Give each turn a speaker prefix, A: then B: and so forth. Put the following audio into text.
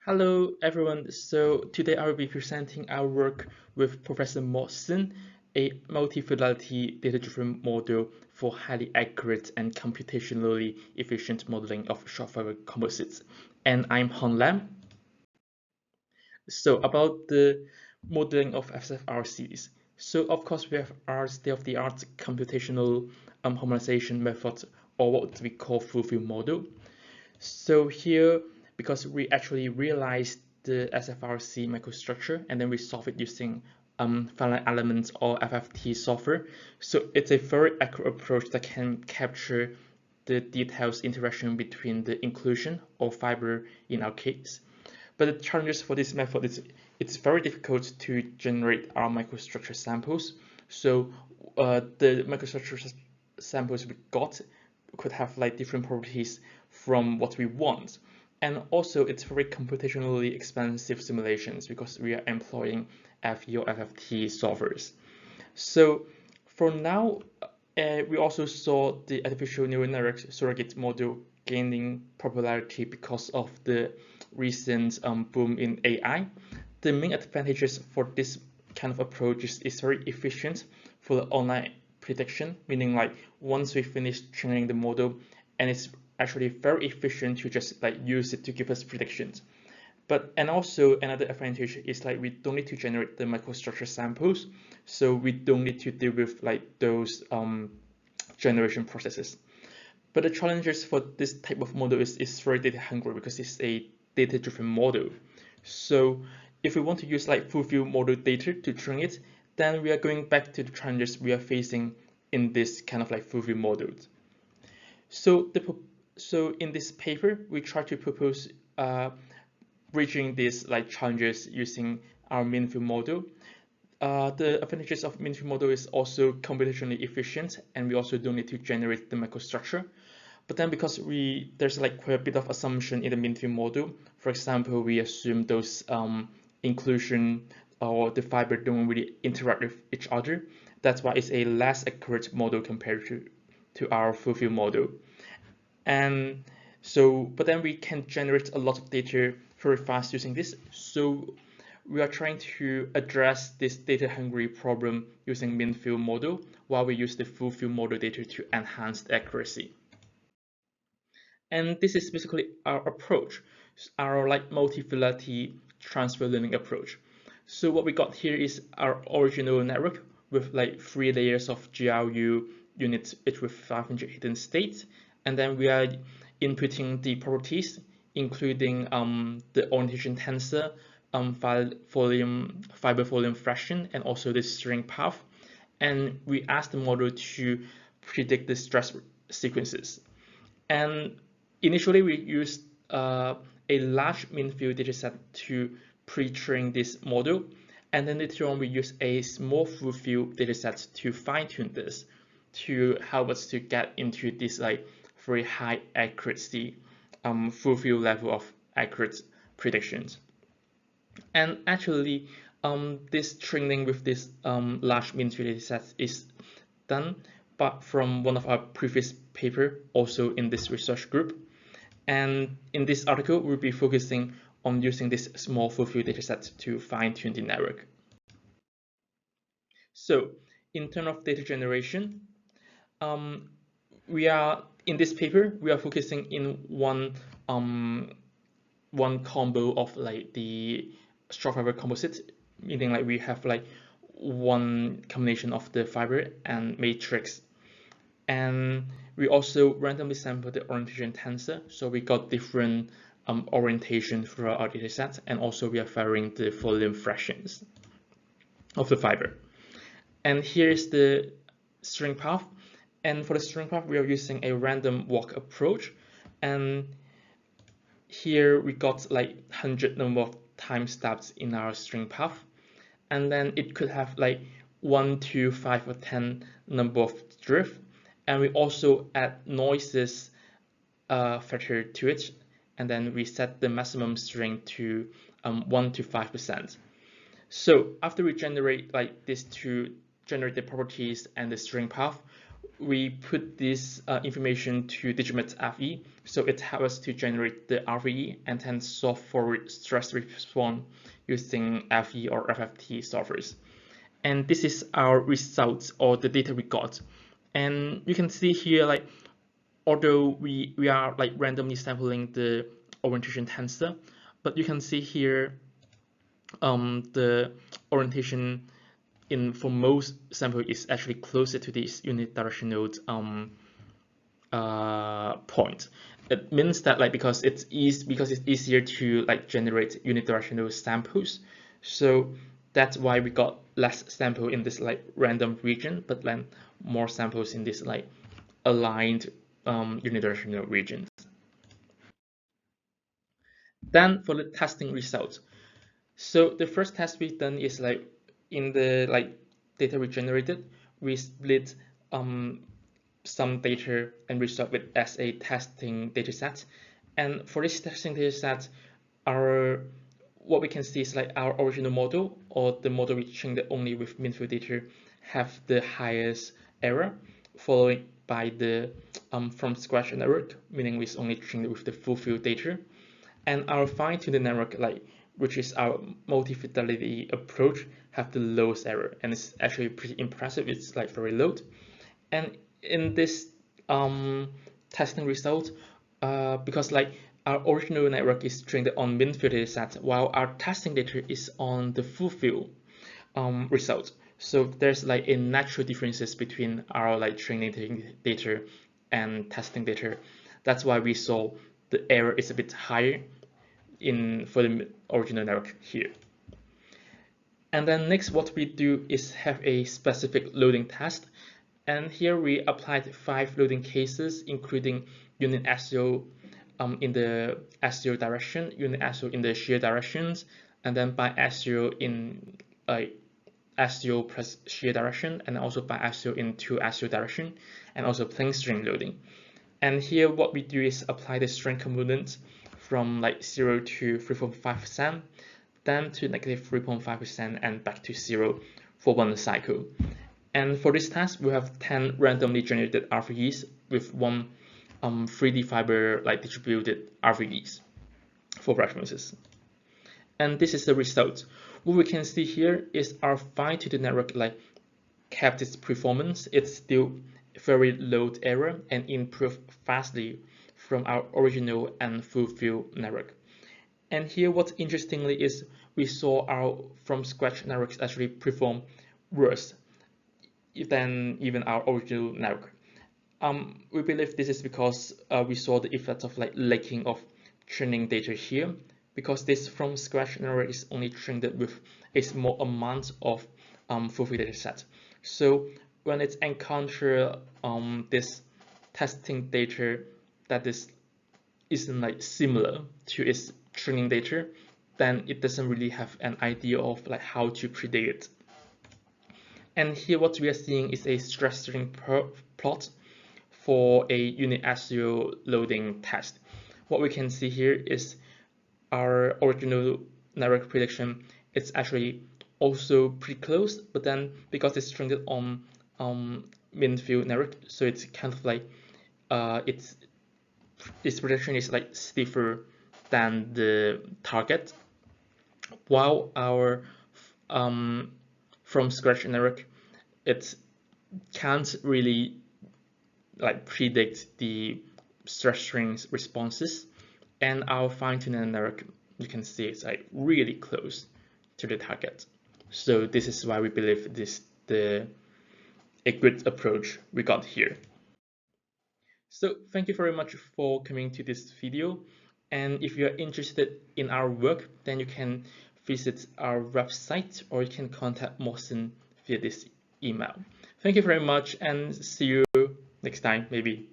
A: Hello everyone, so today I will be presenting our work with Professor Mawson, a multi-fidelity data-driven model for highly accurate and computationally efficient modeling of short fiber composites. And I'm Hong Lam. So about the modeling of SFRCs. So of course we have our state-of-the-art computational harmonization method, or what we call full-field model. So here, because we actually realized the SFRC microstructure and then we solve it using finite elements or FFT software. So it's a very accurate approach that can capture the details interaction between the inclusion or fiber in our case. But the challenges for this method is it's very difficult to generate our microstructure samples. So the microstructure samples we got could have like different properties from what we want. And also it's very computationally expensive simulations because we are employing FE or FFT solvers. So for now, we also saw the artificial neural network surrogate model gaining popularity because of the recent boom in AI. The main advantages for this kind of approach is very efficient for the online prediction, meaning like once we finish training the model, and it's actually very efficient to just like use it to give us predictions. And also another advantage is like we don't need to generate the microstructure samples, so we don't need to deal with like those generation processes. But the challenges for this type of model is very data hungry because it's a data-driven model. So if we want to use like full-field model data to train it, then we are going back to the challenges we are facing in this kind of like full-field models. So in this paper, we try to propose bridging these like challenges using our mean-field model. The advantages of mean-field model is also computationally efficient, and we also don't need to generate the microstructure. But then because there's like quite a bit of assumption in the mean-field model. For example, we assume those inclusion or the fiber don't really interact with each other. That's why it's a less accurate model compared to our full-field model. And so, but then we can generate a lot of data very fast using this. So we are trying to address this data-hungry problem using mean-field model while we use the full-field model data to enhance the accuracy. And this is basically our approach, our like multi-fidelity transfer learning approach. So what we got here is our original network with like 3 layers of GRU units, each with 500 hidden states. And then we are inputting the properties, including the orientation tensor, fiber volume fraction, and also the string path. And we ask the model to predict the stress sequences. And initially, we used a large mean-field dataset to pre-train this model, and then later on we use a small full-field dataset to fine-tune this to help us to get into this like very high accuracy full-field level of accurate predictions. And actually, this training with this large mean-field dataset is done, but from one of our previous paper, also in this research group. And in this article, we'll be focusing on using this small full-field dataset to fine-tune the network. So in terms of data generation, we are in this paper, we are focusing in one combo of like the short fiber composite, meaning like we have like one combination of the fiber and matrix. And we also randomly sampled the orientation tensor, so we got different orientation throughout our data set, and also we are varying the volume fractions of the fiber. And here is the string path. And for the string path, we are using a random walk approach. And here we got like 100 number of time steps in our string path. And then it could have like 1, 2, 5, or 10 number of drift. And we also add noises factor to it, and then we set the maximum string to 1 to 5%. So after we generate like this to generate the properties and the string path, we put this information to Digimate FE, so it helps us to generate the RVE and then solve for stress response using FE or FFT solvers. And this is our results or the data we got. And you can see here, like, although we are like randomly sampling the orientation tensor, but you can see here the orientation for most sample is actually closer to this unidirectional point. It means that, like, because it's easier to like generate unidirectional samples, so that's why we got less sample in this like random region, but then more samples in this like aligned unidirectional regions. Then for the testing results, so the first test we've done is like in the like data we generated, we split some data and result it as a testing data set. And for this testing data set, what we can see is like our original model, or the model we trained only with mean field data, have the highest error, followed by the from scratch network, meaning we only trained with the full field data. And our fine-tuned network, like, which is our multi-fidelity approach, have the lowest error, and it's actually pretty impressive. It's like very low. And in this testing result, because like our original network is trained on mean field data set, while our testing data is on the full field result. So there's like a natural differences between our like training data and testing data. That's why we saw the error is a bit higher for the original network here. And then next, what we do is have a specific loading test. And here we applied 5 loading cases, including unit axial in the axial direction, unit axial in the shear directions, and then biaxial in axial plus shear direction, and also biaxial in 2 axial direction, and also plane string loading. And here what we do is apply the strain component from like 0 to 3.5%, then to negative 3.5%, and back to 0 for 1 cycle. And for this test, we have 10 randomly generated RVEs with 1 3D fiber like distributed RVEs for references. And this is the result. What we can see here is our fine-tuned network like kept its performance. It's still very low error and improved vastly from our original and full field network. And here what's interestingly is we saw our from scratch networks actually perform worse than even our original network. We believe this is because we saw the effect of like lacking of training data here, because this from scratch network is only trained with a small amount of full field data set. So when it encounters this testing data that isn't like similar to its training data, then it doesn't really have an idea of like how to predict it. And here what we are seeing is a stress strain plot for a unit axial loading test. What we can see here is our original network prediction. It's actually also pretty close, but then because it's trained on mean field network, so it's kind of like its prediction is like stiffer than the target, while our from scratch network, it can't really like predict the stress strings responses, and our fine-tuned network, you can see it's like really close to the target. So this is why we believe this a good approach we got here. So thank you very much for coming to this video, and if you're interested in our work, then you can visit our website, or you can contact Mohsen via this email. Thank you very much, and see you next time, maybe.